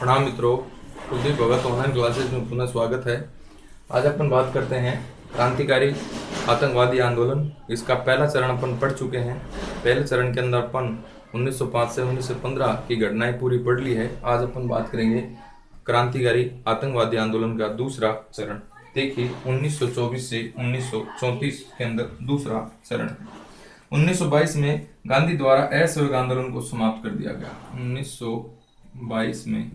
प्रणाम मित्रों, कुलदीप भगत online classes में पुनः स्वागत है। आज अपन बात करते हैं क्रांतिकारी आतंकवादी आंदोलन। इसका पहला चरण अपन पढ़ चुके हैं। पहले चरण के अंदर अपन 1905 से 1915 की घटनाएं पूरी पढ़ ली है। आज अपन बात करेंगे क्रांतिकारी आतंकवादी आंदोलन का दूसरा चरण। देखिए 1924 से 1934 के अंदर दूसरा चरण 1922 में गांधी द्वारा असहयोग आंदोलन को समाप्त कर दिया गया। 1922 में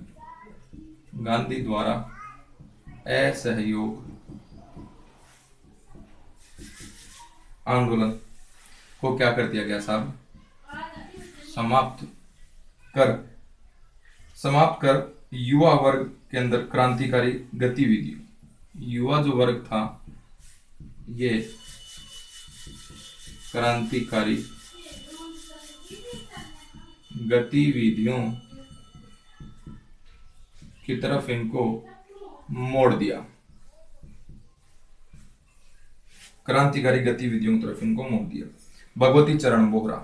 गांधी द्वारा असहयोग आंदोलन को क्या कर दिया गया साहब? समाप्त कर युवा वर्ग के अंदर क्रांतिकारी गतिविधियों, युवा जो वर्ग था ये क्रांतिकारी गतिविधियों की तरफ इनको मोड़ दिया। क्रांतिकारी गतिविधियों की तरफ इनको मोड़ दिया। भगवती चरण बोहरा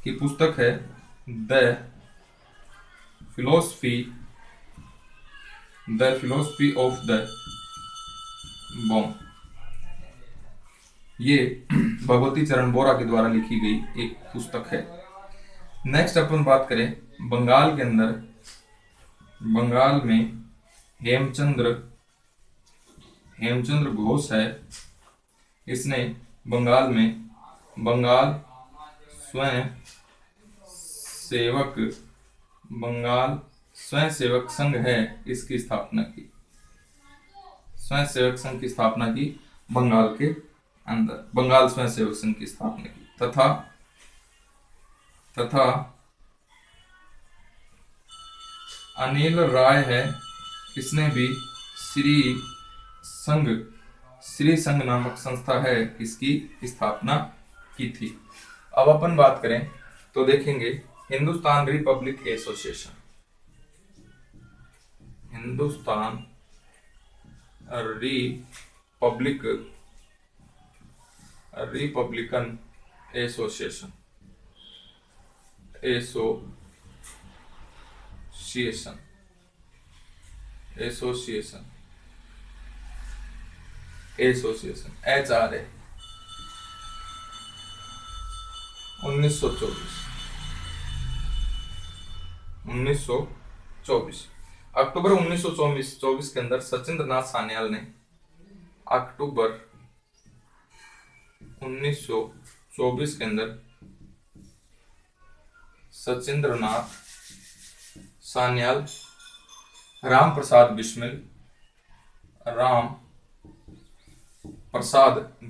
की पुस्तक है the philosophy of the bomb. ये भगवती चरण बोहरा के द्वारा लिखी गई एक पुस्तक है। नेक्स्ट अपन बात करें बंगाल के अंदर, बंगाल में हेमचंद्र घोष है। इसने बंगाल में बंगाल स्वयं सेवक संघ है, इसकी स्थापना की। स्वयं सेवक संघ की स्थापना की बंगाल के अंदर, बंगाल स्वयं सेवक संघ की स्थापना की। तथा अनिल राय है, इसने भी श्री संघ नामक संस्था है, इसकी स्थापना की थी। अब अपन बात करें तो देखेंगे Hindustan Republic association, Hindustan Republican association HRA 1924 अक्टूबर 1924 के अंदर सचिंद्र नाथ सान्याल ने, अक्टूबर 1924 के अंदर सचिंद्र नाथ सान्याल, राम प्रसाद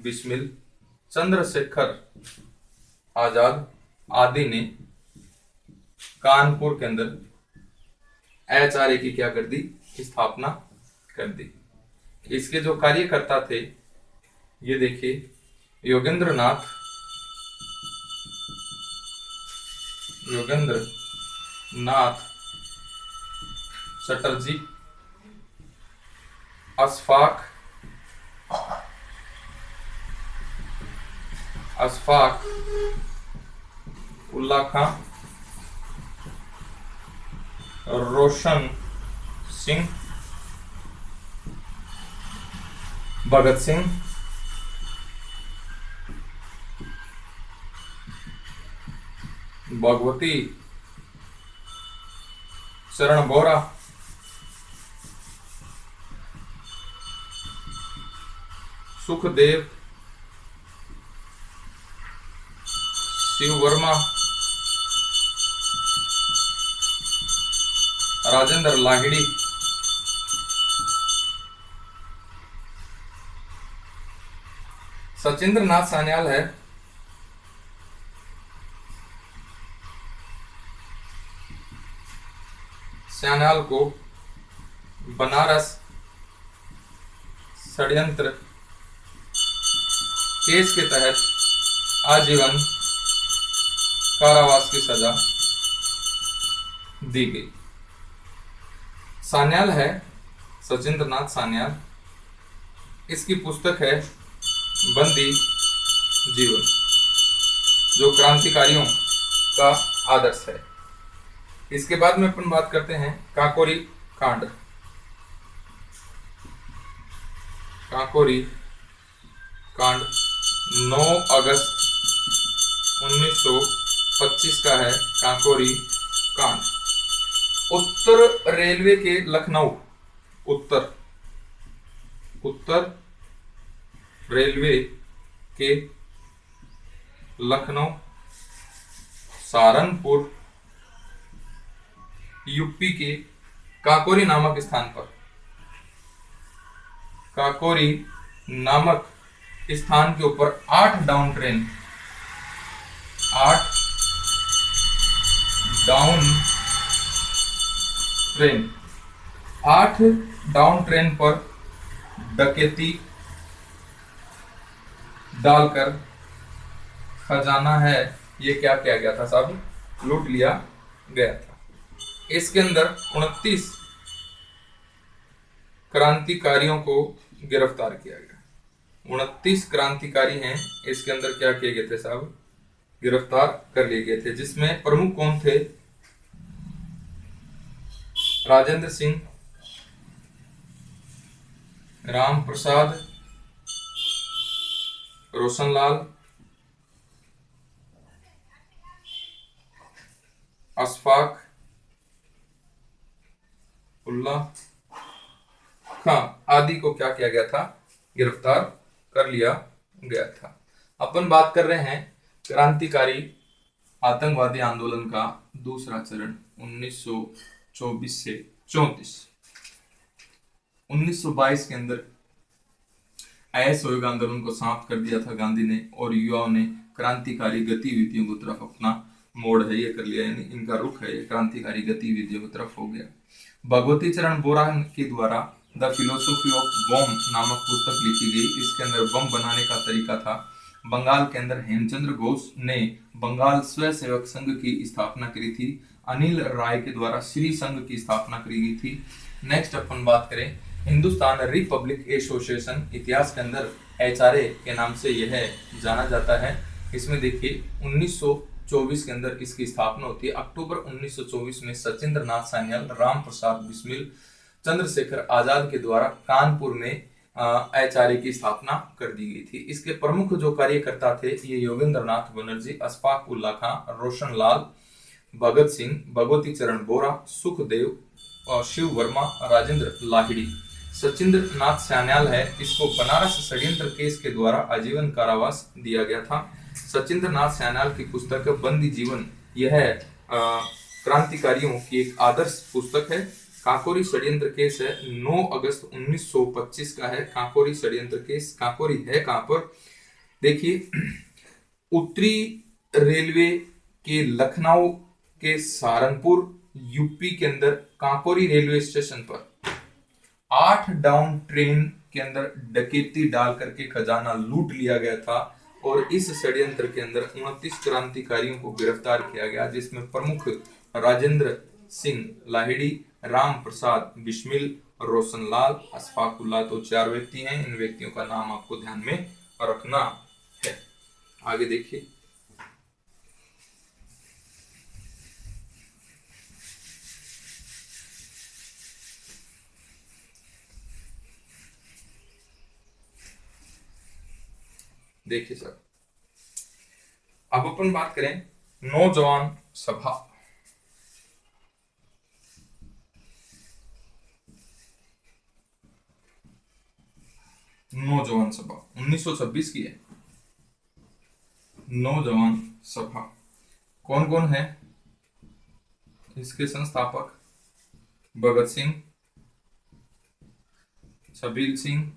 बिस्मिल, चंद्रशेखर आजाद आदि ने कानपुर के अंदर HRA की क्या कर दी? स्थापना कर दी। इसके जो कार्यकर्ता थे ये देखिए, योगेंद्र नाथ चटर्जी, अशफाक उल्ला खां, रोशन सिंह, भगत सिंह, भगवती चरण बोहरा, सुखदेव, शिव वर्मा, राजेंद्र लाहिड़ी, सचिंद्र नाथ सान्याल है, सान्याल को बनारस षड्यंत्र केस के तहत आजीवन कारावास की सजा दी गई। सान्याल है सचिंद्र नाथ सान्याल, इसकी पुस्तक है बंदी जीवन, जो क्रांतिकारियों का आदर्श है। इसके बाद में अपन बात करते हैं काकोरी कांड। काकोरी कांड 9 अगस्त 1925 का है काकोरी कांड। उत्तर रेलवे के लखनऊ, उत्तर रेलवे के लखनऊ सहारनपुर यूपी के काकोरी नामक स्थान पर, काकोरी नामक स्थान के ऊपर 8 down train, 8 down train, 8 down train पर डकैती डालकर खजाना है ये क्या किया गया था साहब, लूट लिया गया था। इसके अंदर 29 क्रांतिकारियों को गिरफ्तार किया गया। 29 क्रांतिकारी हैं, इसके अंदर क्या किए गए थे साहब, गिरफ्तार कर लिए गए थे। जिसमें प्रमुख कौन थे, राजेंद्र सिंह, राम प्रसाद, रोशनलाल, अशफाक उल्लाह खां आदि को क्या किया गया था, गिरफ्तार कर लिया गया था। अपन बात कर रहे हैं क्रांतिकारी आतंकवादी आंदोलन का दूसरा चरण 1924 से 34। 1922 के अंदर असहयोग आंदोलन को समाप्त कर दिया था गांधी ने, और युवाओं ने क्रांतिकारी गतिविधियों की तरफ अपना मोड़ है ये कर लिया, यानी इनका रुख है ये क्रांतिकारी गतिविधियों की तरफ हो गया। भगवती चरण बोरा के द्वारा द फिलोसॉफी ऑफ बॉम्ब नामक पुस्तक लिखी गई। इसके अंदर बम बनाने का तरीका था। बंगाल के अंदर हेमचंद्र घोष ने बंगाल स्वयंसेवक संघ की स्थापना करी थी। अनिल राय के द्वारा श्री संघ की स्थापना करी गई थी। नेक्स्ट अपन बात करें हिंदुस्तान रिपब्लिक एसोसिएशन, इतिहास के अंदर HRA के नाम से यह जाना जाता है। इसमें देखिए 1924 के अंदर इसकी स्थापना होती है। अक्टूबर 1924 में सचिंद्र नाथ सान्याल, राम प्रसाद बिस्मिल, चंद्रशेखर आजाद के द्वारा कानपुर में HRA की स्थापना कर दी गई थी। इसके प्रमुख जो कार्यकर्ता थे ये योगेंद्र नाथ बनर्जी, अशफाक उल्ला खां, रोशन लाल, भगत सिंह, भगवती चरण बोरा, सुखदेव और शिव वर्मा, राजेंद्र लाहिड़ी। सचिंद्र नाथ सान्याल है, इसको बनारस षड्यंत्र केस के द्वारा आजीवन कारावास दिया गया था। सचिंद्र नाथ सान्याल की पुस्तक बंदी जीवन, यह क्रांतिकारियों की एक आदर्श पुस्तक है। काकोरी षड्यंत्र केस है, 9 अगस्त 1925 का है काकोरी षड्यंत्र केस। काकोरी है कहां पर, देखिए उत्तरी रेलवे के लखनऊ के सहारनपुर यूपी के अंदर काकोरी रेलवे स्टेशन पर 8 डाउन ट्रेन के अंदर डकैती डाल करके खजाना लूट लिया गया था, और इस षड्यंत्र के अंदर 29 क्रांतिकारियों को गिरफ्तार किया गया, जिसमें प्रमुख राजेंद्र सिंह लाहिड़ी, राम प्रसाद बिस्मिल, रोशनलाल, अशफाक उल्लाह, तो 4 व्यक्ति हैं। इन व्यक्तियों का नाम आपको ध्यान में रखना है। आगे देखिए सर, अब अपन बात करें नौजवान सभा। नौजवान सभा 1926 की है। नौजवान सभा कौन कौन है, इसके संस्थापक भगत सिंह, छबील सिंह,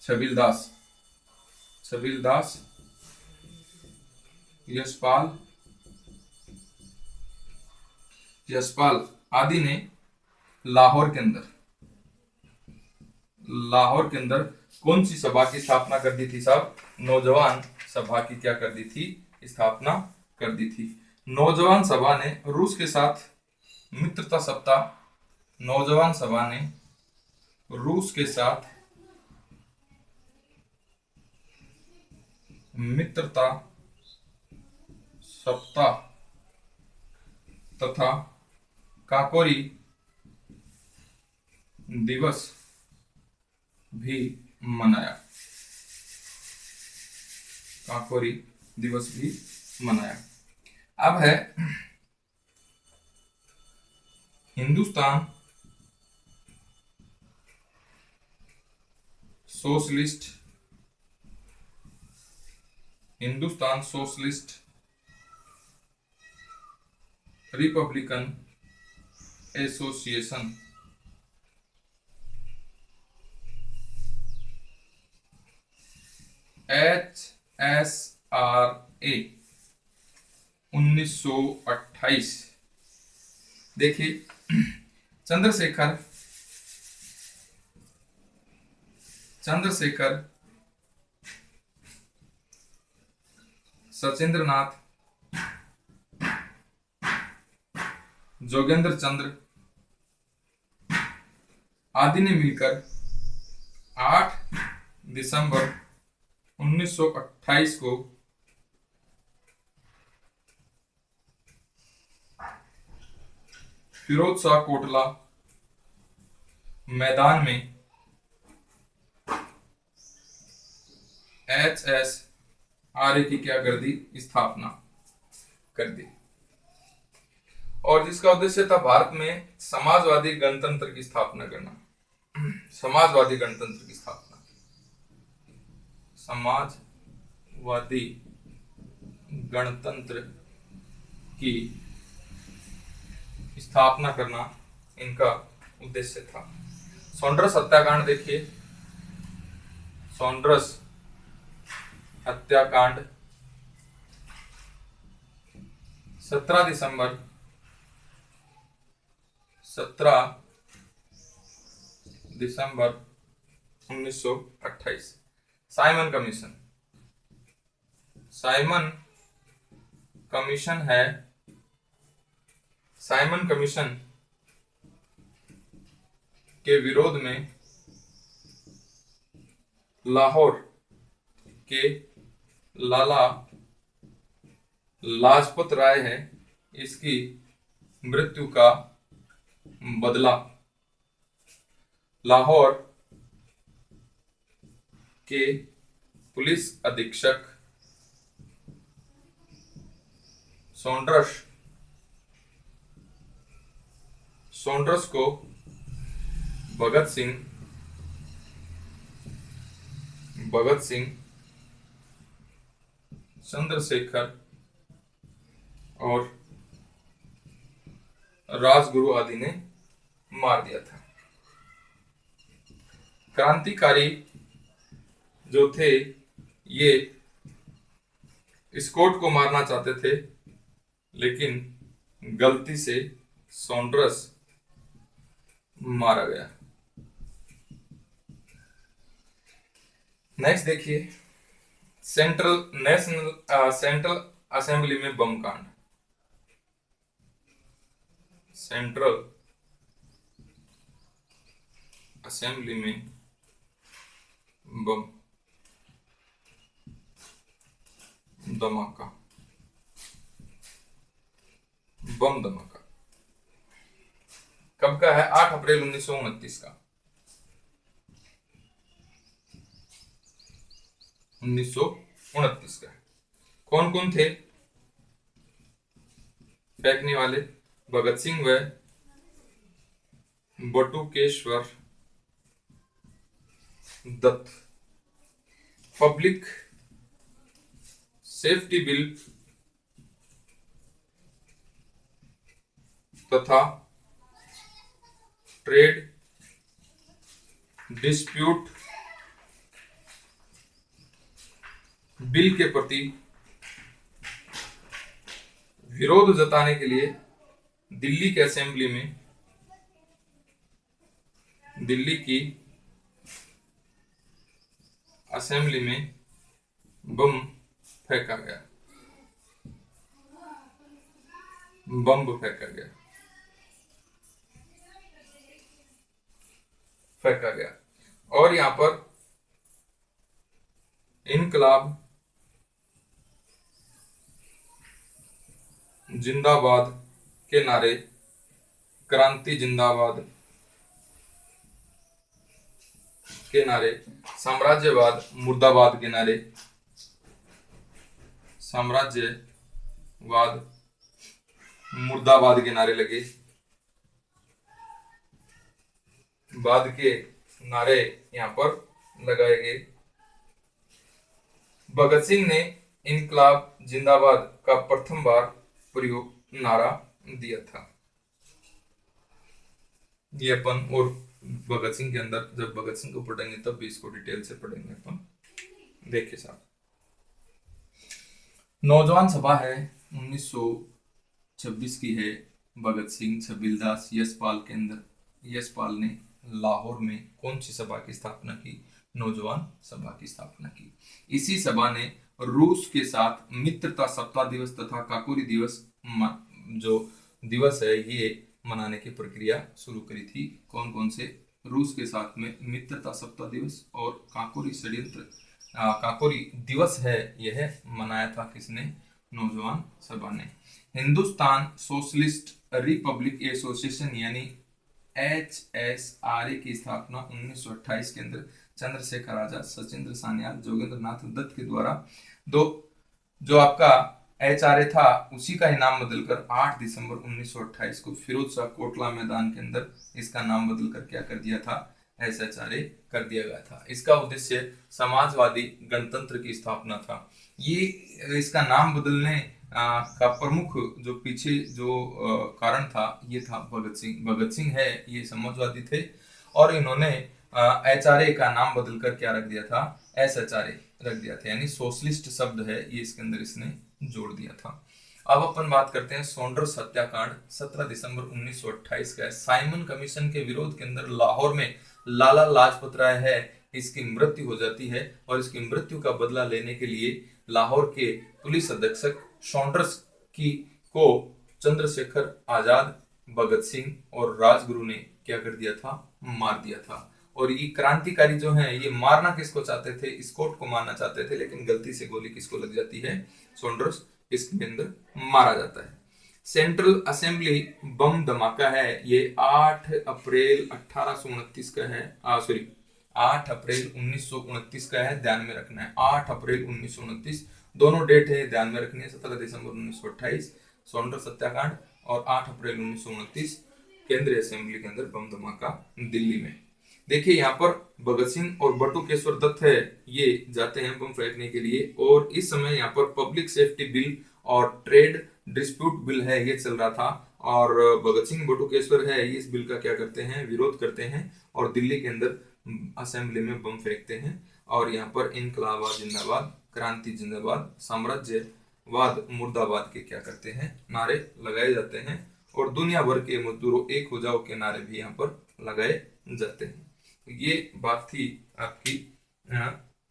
छबील दास, यशपाल आदि ने लाहौर के अंदर कौन सी सभा की स्थापना कर दी थी साहब, नौजवान सभा की क्या कर दी थी, स्थापना कर दी थी। नौजवान सभा ने रूस के साथ मित्रता सप्ताह, नौजवान सभा ने रूस के साथ मित्रता सप्ताह तथा काकोरी दिवस भी मनाया। काकोरी दिवस भी मनाया। अब है Hindustan socialist Republican association HSRA 1928। देखिए, चंद्रशेखर सचिंद्रनाथ, जोगेंद्र चंद्र आदि ने मिलकर 8 दिसंबर 1928 को फिरोज शाह कोटला मैदान में HSRA की क्या कर दी? स्थापना कर दी। और जिसका उद्देश्य था भारत में समाजवादी गणतंत्र की स्थापना करना। समाजवादी गणतंत्र की स्थापना, समाजवादी गणतंत्र की स्थापना करना इनका उद्देश्य था। सॉन्ड्रस हत्याकांड देखिए, सॉन्ड्रस हत्याकांड 17 दिसंबर 1928। साइमन कमीशन है, साइमन कमीशन के विरोध में लाहौर के लाला लाजपत राय है, इसकी मृत्यु का बदला लाहौर के पुलिस अधीक्षक सॉन्ड्रस को भगत सिंह, चंद्रशेखर और राजगुरु आदि ने मार दिया था। क्रांतिकारी जो थे ये स्कॉट को मारना चाहते थे, लेकिन गलती से सॉन्ड्रस मारा गया। नेक्स्ट देखिए, सेंट्रल असेंबली में बम कांड। सेंट्रल असेंबली में बम धमाका, कब का है? 8 अप्रैल 1929 का। 1929 का। कौन कौन थे फेंकने वाले? भगत सिंह व Batukeshwar Dutt. Public safety bill तथा ट्रेड डिस्प्यूट बिल के प्रति विरोध जताने के लिए दिल्ली की असेंबली में बम फेंका गया। और यहां पर इनकलाब जिंदाबाद के नारे, क्रांति जिंदाबाद के नारे, साम्राज्यवाद मुर्दाबाद के नारे, साम्राज्यवाद मुर्दाबाद के नारे लगे। बाद के नारे यहां पर लगाए गए। भगत सिंह ने इनकलाब जिंदाबाद का प्रथम बार प्रयोग नारा दिया था। ये अपन और भगत सिंह के अंदर जब भगत सिंह को पढ़ेंगे तब भी इसको डिटेल से पढ़ेंगे अपन। देखिए साहब, नौजवान सभा है 1926 की है। भगत सिंह, छबीलदास, यशपाल के अंदर यशपाल ने लाहौर में कौन सी सभा की स्थापना की? नौजवान सभा की स्थापना की। इसी सभा ने रूस के साथ मित्रता सप्ताह दिवस तथा काकोरी दिवस जो दिवस है ये मनाने की प्रक्रिया शुरू करी थी। कौन कौन से? रूस के साथ में मित्रता सप्ताह दिवस और काकोरी षड्यंत्र काकोरी दिवस है यह मनाया था किसने? नौजवान सभा ने। हिंदुस्तान सोशलिस्ट रिपब्लिक एसोसिएशन यानी HSRA की स्थापना 1928 के अंदर चंद्रशेखर आजाद, सचिंद्र सान्याल, जोगेंद्र नाथ दत्त के द्वारा जो आपका HRA था उसी का ही नाम बदलकर 8 दिसंबर 1928 को फिरोज शाह कोटला मैदान के अंदर इसका नाम बदलकर क्या कर दिया था? SHRA कर दिया गया था। इसका उद्देश्य समाजवादी गणतंत्र की स्थापना था। ये इसका नाम बदलने का प्रमुख जो पीछे जो कारण था ये था भगत सिंह। भगत सिंह है ये समाजवादी थे और इन्होंने HRA का नाम बदलकर क्या रख दिया था? SHRA रख दिया था, यानी सोशलिस्ट शब्द है ये इसके अंदर इसने जोड़ दिया था। अब अपन बात करते हैं सॉन्डर्स हत्याकांड 17 दिसंबर 1928 का है। साइमन कमीशन के विरोध के अंदर लाहौर में लाला लाजपत राय है इसकी मृत्यु हो जाती है और इसकी मृत्यु का बदला लेने के लिए लाहौर के पुलिस अधीक्षक सॉन्डर्स को चंद्रशेखर आजाद, भगत सिंह और राजगुरु ने क्या कर दिया था? मार दिया था। और ये क्रांतिकारी जो हैं ये मारना किसको चाहते थे? स्कॉट को मारना चाहते थे, लेकिन गलती से गोली किसको लग जाती है? सॉन्डर्स इसके अंदर मारा जाता है। सेंट्रल असेंबली बम धमाका है ये 8 अप्रैल 1829 का है, 8 अप्रैल 1929 का है, ध्यान में रखना है। 8 अप्रैल 1929 दोनों डेट है, ध्यान में रखनी है। 17 दिसंबर 1928 सॉन्डर्स हत्याकांड और 8 अप्रैल 1929 केंद्रीय असेंबली के अंदर बम धमाका दिल्ली में। देखिए यहाँ पर भगत सिंह और बटुकेश्वर दत्त है ये जाते हैं बम फेंकने के लिए और इस समय यहाँ पर पब्लिक सेफ्टी बिल और ट्रेड डिस्प्यूट बिल है ये चल रहा था और भगत सिंह बटुकेश्वर है ये इस बिल का क्या करते हैं? विरोध करते हैं और दिल्ली के अंदर असेंबली में बम फेंकते हैं और यहाँ पर इनकलाब जिंदाबाद, क्रांति जिंदाबाद, साम्राज्यवाद मुर्दाबाद के क्या करते हैं? नारे लगाए जाते हैं और दुनिया भर के मजदूरों एक हो जाओ के नारे भी यहाँ पर लगाए जाते हैं। ये बात थी आपकी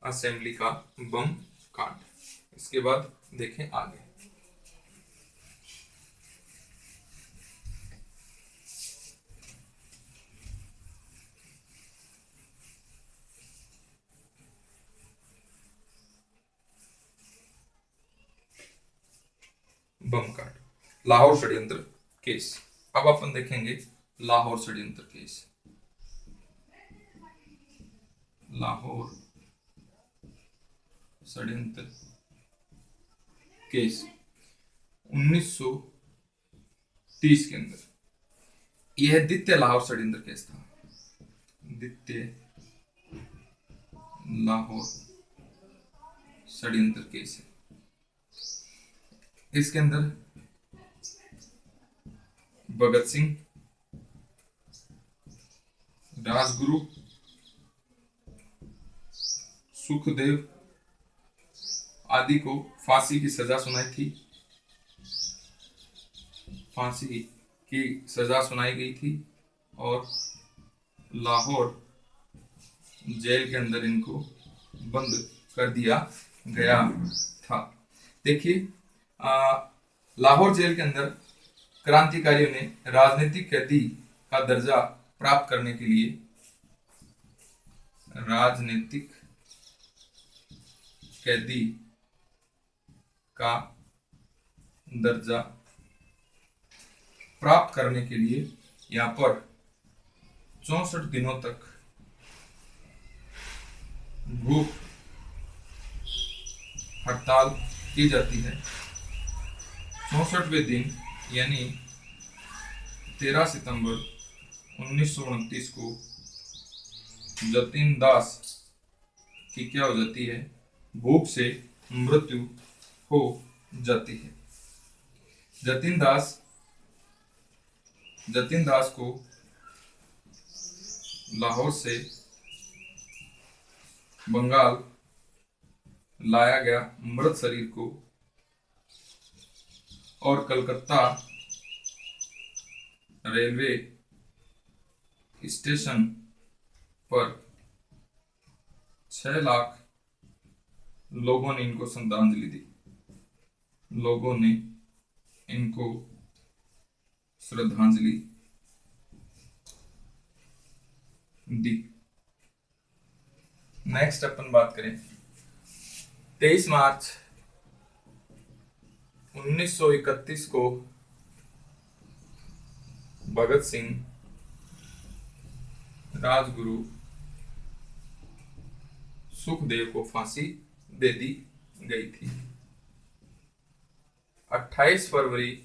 असेंबली का बम कांड। इसके बाद देखें आगे। बम कांड, लाहौर षड्यंत्र केस। अब अपन देखेंगे लाहौर षड्यंत्र केस। लाहौर षड्यंत्र केस 1930 के अंदर यह द्वितीय लाहौर षड्यंत्र केस था। द्वितीय लाहौर षड्यंत्र केस है। इसके अंदर भगत सिंह, राजगुरु, सुखदेव आदि को फांसी की सजा सुनाई थी। फांसी की सजा सुनाई गई थी और लाहौर जेल के अंदर इनको बंद कर दिया गया था। देखिए लाहौर जेल के अंदर क्रांतिकारियों ने राजनीतिक कैदी का दर्जा प्राप्त करने के लिए राजनीतिक कैदी का दर्जा प्राप्त करने के लिए यहाँ पर 64 दिनों तक भूख हड़ताल की जाती है। 64वें दिन यानी 13 सितंबर 1929 को जतीन दास की क्या हो जाती है, भूख से मृत्यु हो जाती है। जतीन दास को लाहौर से बंगाल लाया गया मृत शरीर को और कलकत्ता रेलवे स्टेशन पर 6 लाख लोगों ने इनको श्रद्धांजलि दी। लोगों ने इनको श्रद्धांजलि दी। नेक्स्ट अपन बात करें 23 मार्च 1931 को भगत सिंह राजगुरु सुखदेव को फांसी दे दी गई थी। 28 फरवरी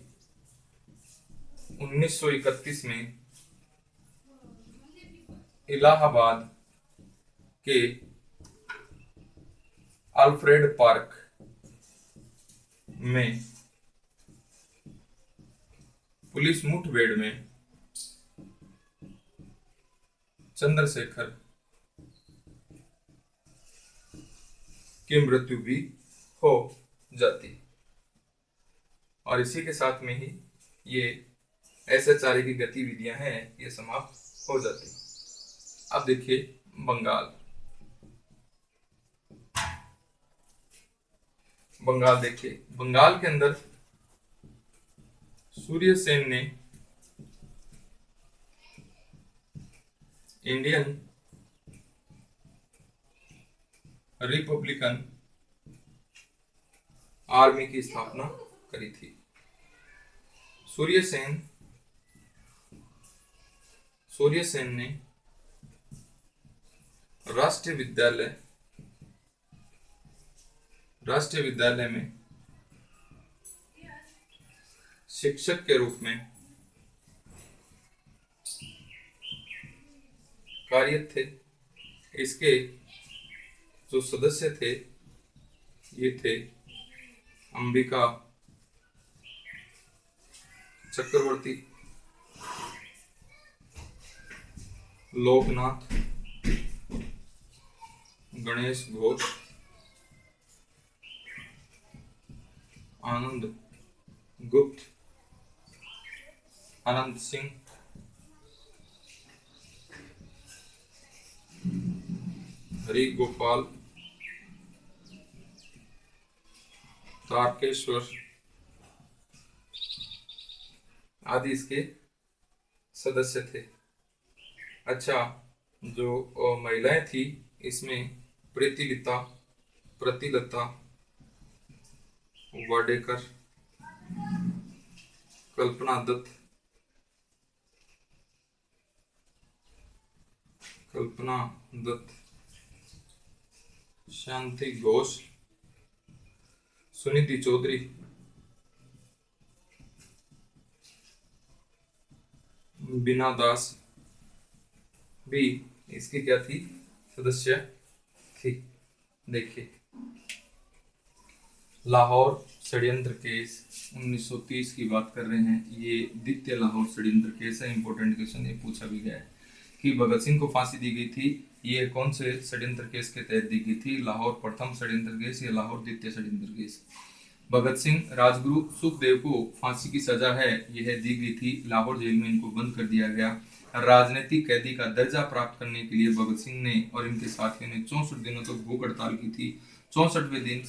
1931 में इलाहाबाद के अल्फ्रेड पार्क में पुलिस मुठभेड़ में चंद्रशेखर की मृत्यु भी हो जाती और इसी के साथ में ही ये SHRA की गतिविधियां हैं ये समाप्त हो जाती। अब देखिए बंगाल देखिए, बंगाल के अंदर सूर्य सेन ने इंडियन रिपब्लिकन आर्मी की स्थापना करी थी। सूर्य सेन ने राष्ट्रीय विद्यालय में शिक्षक के रूप में कार्यरत थे। इसके जो सदस्य थे ये थे अंबिका चक्रवर्ती, लोकनाथ, गणेश घोष, आनंद गुप्त, अनंत सिंह, हरि गोपाल, तारकेश्वर आदि इसके सदस्य थे। अच्छा, जो महिलाएं थी इसमें प्रीतिलता वाडेकर, कल्पना दत्त, शांति घोष, सुनीति चौधरी, बीना दास भी इसकी क्या थी, सदस्य थी। देखिए लाहौर षड्यंत्र केस 1930 की बात कर रहे हैं। ये द्वितीय लाहौर षड्यंत्र केस है। इंपॉर्टेंट क्वेश्चन ये पूछा भी गया है कि भगत सिंह को फांसी दी गई थी, ये कौन से षड्यंत्र केस के तहत दी गई थी, लाहौर प्रथम षड्यंत्र केस या लाहौर द्वितीय षड्यंत्र केस। भगत सिंह राजगुरु सुखदेव को फांसी की सजा है यह दी गई थी। लाहौर जेल में इनको बंद कर दिया गया। राजनीतिक कैदी का दर्जा प्राप्त करने के लिए भगत सिंह ने और इनके साथियों ने 64 दिनों तक भूख हड़ताल की थी। 64वें दिन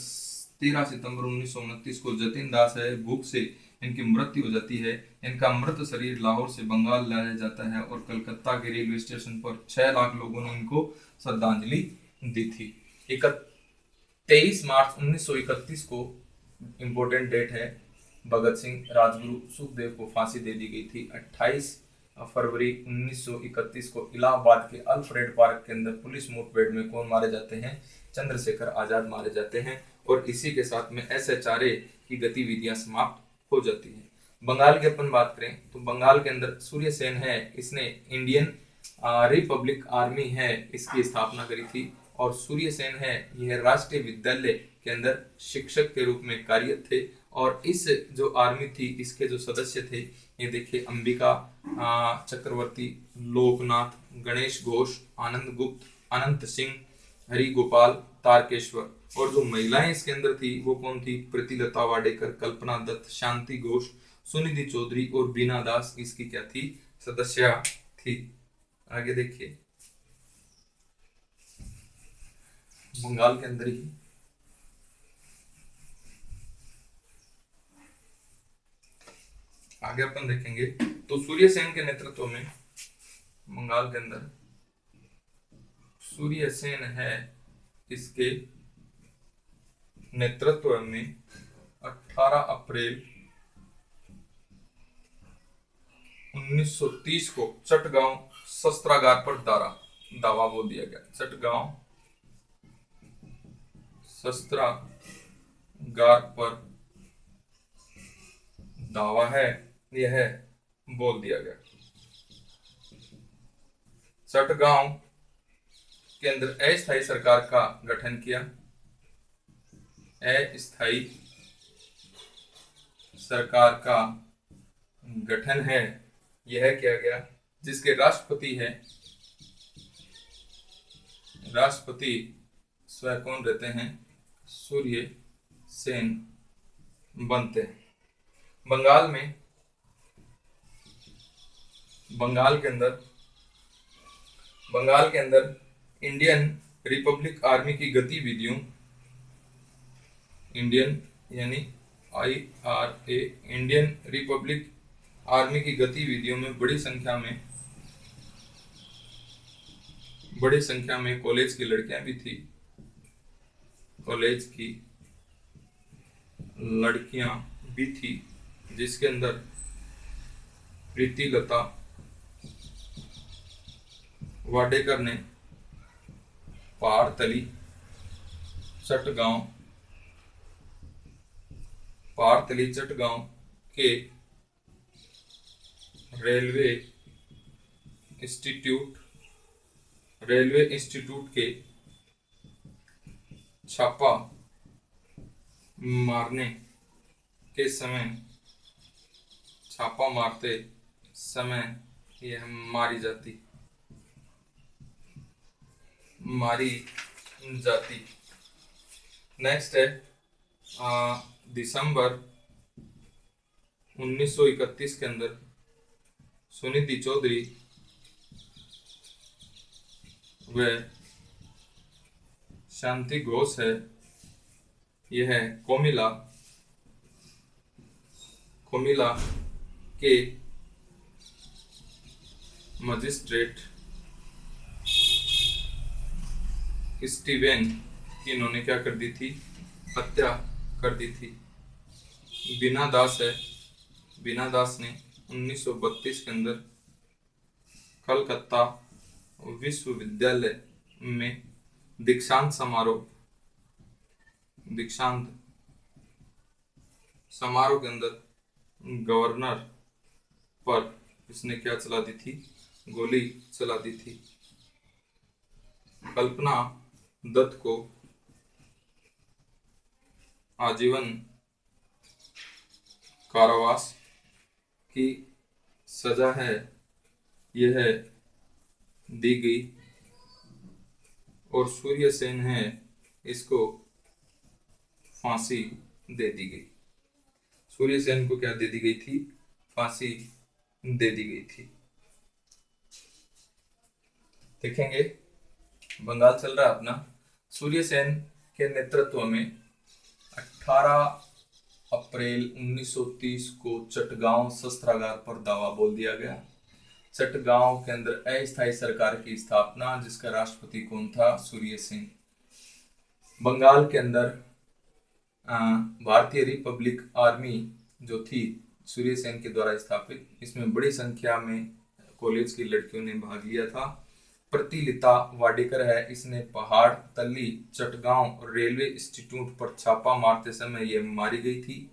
13 सितंबर 1929 को जतीन दास है भूख से इनकी मृत्यु हो जाती है। इनका मृत शरीर लाहौर से बंगाल लाया जाता है और कलकत्ता के रेलवे स्टेशन पर 6 लाख लोगों ने इनको श्रद्धांजलि दी थी। 23 मार्च 1931 को इम्पोर्टेंट डेट है, भगत सिंह, राजगुरु, सुखदेव को फांसी दे दी गई थी। 28 फरवरी 1931 को इलाहाबाद के अल्फ्रेड पार्क के अंदर पुलिस मुठभेड़ में कौन मारे जाते हैं? चंद्रशेखर आजाद मारे जाते हैं। और इसी के साथ में SHRA की गतिविधियां समाप्त हो जाती हैं। बंगाल की अपन बात करें तो बंगाल के अंदर सूर्य सेन है, इसने इंडियन रिपब्लिक आर्मी है, इसकी स्थापना करी थी। और सूर्य सेन है, यह राष्ट्रीय विद्यालय के अंदर शिक्षक के रूप में कार्यरत थे। और इस जो आर्मी थी, इसके जो सदस्य थे, ये देखिए अंबिका चक्रवर्ती, लोकनाथ, गणेश घोष, आनंद गुप्त, अनंत सिंह, हरि गोपाल, तारकेश्वर। और जो महिलाएं इसके अंदर थी वो कौन थी? प्रीतिलता वाडेकर, कल्पना दत्त, शांति घोष, सुनिधि चौधरी और बीना दास इसकी क्या थी? सदस्य थी। आगे देखिए, बंगाल के अंदर ही आगे अपन देखेंगे तो सूर्य सेन के नेतृत्व में बंगाल के अंदर सूर्य सेन है, इसके नेतृत्व में 18 अप्रैल 1930 को चटगांव शस्त्रागार पर दावा बोल दिया गया। चटगांव शस्त्रागार पर दावा है, यह बोल दिया गया। चटगांव के अंदर अस्थायी सरकार का गठन किया। अस्थायी सरकार का गठन है, यह किया गया, जिसके राष्ट्रपति है, राष्ट्रपति स्वयं कौन रहते हैं? सूर्य सेन बनते हैं। बंगाल में बंगाल के अंदर इंडियन रिपब्लिक आर्मी की गतिविधियों, इंडियन यानी IRA, इंडियन रिपब्लिक आर्मी की गतिविधियों में बड़ी संख्या में कॉलेज की लड़कियां भी थी। कॉलेज की लड़कियां भी थी, जिसके अंदर प्रीतिलता वाडेकर ने पारतली चटगांव के रेलवे इंस्टीट्यूट के छापा मारते समय यह मारी जाती। नेक्स्ट है दिसंबर 1931 के अंदर सुनिधि चौधरी व शांति घोष है, यह कोमिला के मजिस्ट्रेट स्टीवेन की इन्होंने क्या कर दी थी? हत्या कर दी थी। बीना दास है, बीना दास ने 1932 के अंदर कलकत्ता विश्वविद्यालय में दीक्षांत समारोह के अंदर गवर्नर पर इसने क्या चला दी थी? गोली चला दी थी। कल्पना दत्त को आजीवन कारावास की सजा है, यह दी गई। और सूर्य सेन है, इसको फांसी दे दी गई। सूर्य सेन को क्या दे दी गई थी? फांसी दे दी गई थी। देखेंगे बंगाल चल रहा है अपना। सूर्य सेन के नेतृत्व में 18 अप्रैल 1930 को चटगांव शस्त्रागार पर दावा बोल दिया गया। चटगांव के अंदर अस्थायी सरकार की स्थापना, जिसका राष्ट्रपति कौन था? सूर्य सेन। बंगाल के अंदर भारतीय रिपब्लिक आर्मी जो थी सूर्यसेन के द्वारा स्थापित। इसमें बड़ी संख्या में कॉलेज की लड़कियों ने भाग लिया था। प्रतिलिता वाडेकर है, इसने पहाड़ तल्ली चटगांव रेलवे इंस्टीट्यूट पर छापा मारते समय ये मारी गई थी।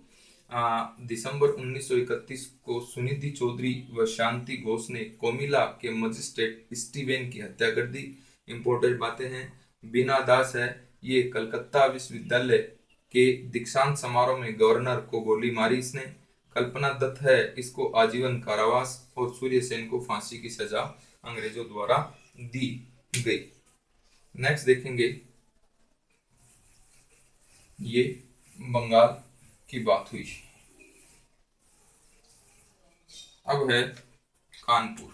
दिसंबर 1931 को सुनिधि चौधरी व शांति घोष ने कोमिला के मजिस्ट्रेट स्टीवेन की हत्या कर दी। इंपोर्टेंट बातें हैं। बीना दास है, ये कलकत्ता विश्वविद्यालय के दीक्षांत समारोह में गवर्नर को गोली मारी इसने। कल्पना दत्त है, इसको आजीवन कारावास और सूर्यसेन को फांसी की सजा अंग्रेजों द्वारा दी गई। नेक्स्ट देखेंगे, ये बंगाल की बात हुई। अब है कानपुर।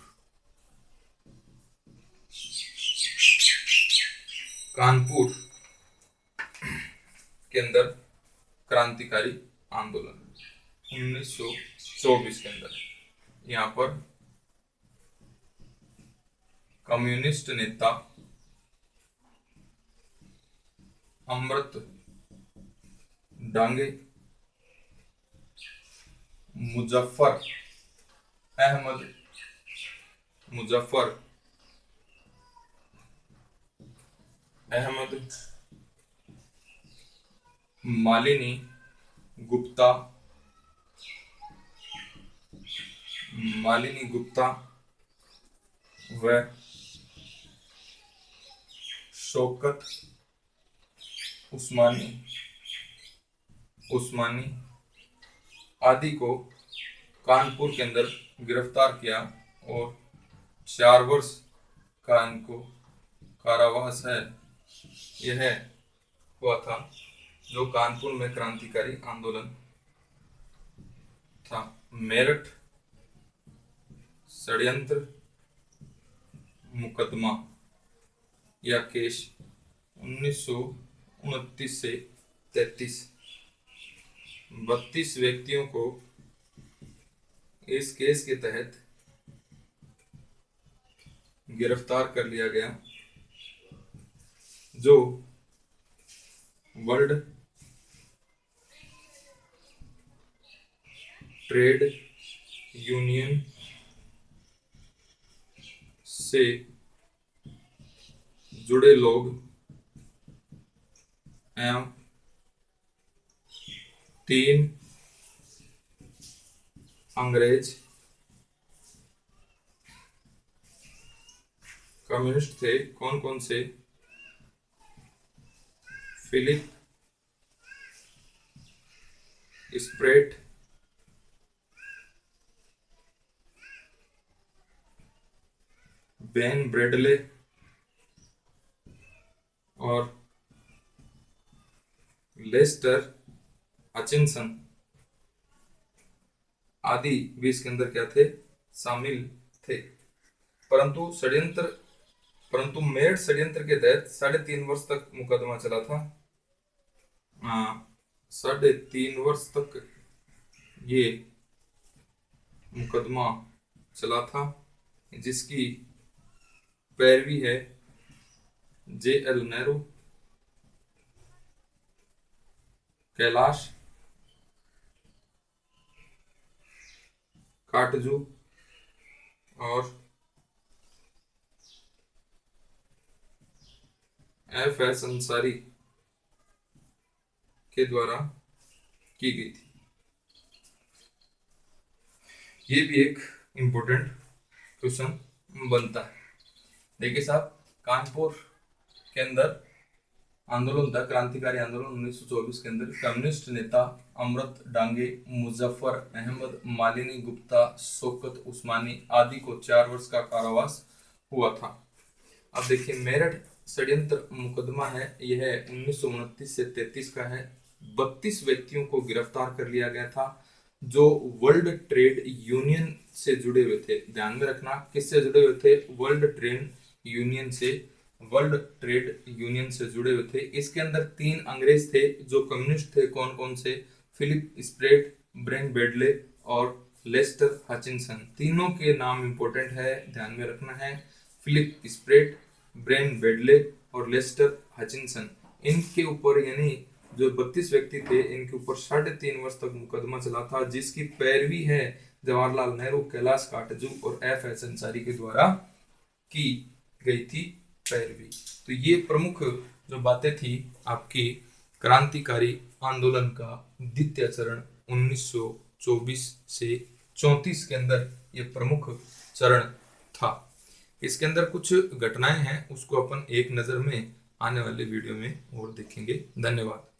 कानपुर के अंदर क्रांतिकारी आंदोलन 1924 के अंदर, यहाँ पर कम्युनिस्ट नेता अमृत डांगे, मुजफ्फर अहमद, मालिनी गुप्ता व शौकत उस्मानी आदि को कानपुर के अंदर गिरफ्तार किया और 4 वर्ष का इनको कारावास है यह हुआ था, जो कानपुर में क्रांतिकारी आंदोलन था। मेरठ षड्यंत्र मुकदमा या केस 1929 से 33, 32 व्यक्तियों को इस केस के तहत गिरफ्तार कर लिया गया, जो वर्ल्ड ट्रेड यूनियन से जुड़े लोग एवं 3 अंग्रेज कम्युनिस्ट थे। कौन कौन से? फिलिप स्प्रेट, बेन ब्रेडले और लेस्टर हचिनसन आदि भी इसके अंदर क्या थे? शामिल थे। परंतु मेरठ षड्यंत्र के तहत 3.5 वर्ष तक मुकदमा चला था। 3.5 वर्ष तक ये मुकदमा चला था, जिसकी पैरवी है JL नेहरू, कैलाश काटजू और FS अंसारी के द्वारा की गई थी। ये भी एक इम्पोर्टेंट क्वेश्चन बनता है। देखिए साहब, कानपुर के अंदर आंदोलन था, क्रांतिकारी आंदोलन 1924 के अंदर। कम्युनिस्ट नेता अमृत डांगे, मुजफ्फर अहमद, मालिनी गुप्ता, शौकत उस्मानी आदि को 4 वर्ष का कारावास हुआ था। अब देखिए, मेरठ षड्यंत्र मुकदमा है, यह 1929 से 33 का है। 32 व्यक्तियों को गिरफ्तार कर लिया गया था, जो वर्ल्ड ट्रेड यूनियन से जुड़े हुए थे। ध्यान में रखना, किससे जुड़े हुए थे? वर्ल्ड ट्रेड यूनियन से जुड़े हुए थे। इसके अंदर 3 अंग्रेज थे जो कम्युनिस्ट थे। कौन कौन से? फिलिप स्प्रेट, ब्रेन बेडले और लेस्टर हचिनसन। तीनों के नाम इंपॉर्टेंट है, ध्यान में रखना है। फिलिप स्प्रेट, ब्रेन बेडले और लेस्टर हचिनसन, इनके ऊपर यानी जो 32 व्यक्ति थे, इनके ऊपर 3.5 वर्ष तक मुकदमा चला था, जिसकी पैरवी है जवाहरलाल नेहरू, कैलाश काटजू और एफ एस अंसारी के द्वारा की गई थी पैरवी। तो ये प्रमुख जो बातें थी आपकी क्रांतिकारी आंदोलन का द्वितीय चरण 1924 से 34 के अंदर ये प्रमुख चरण था। इसके अंदर कुछ घटनाएं हैं, उसको अपन एक नजर में आने वाले वीडियो में और देखेंगे। धन्यवाद।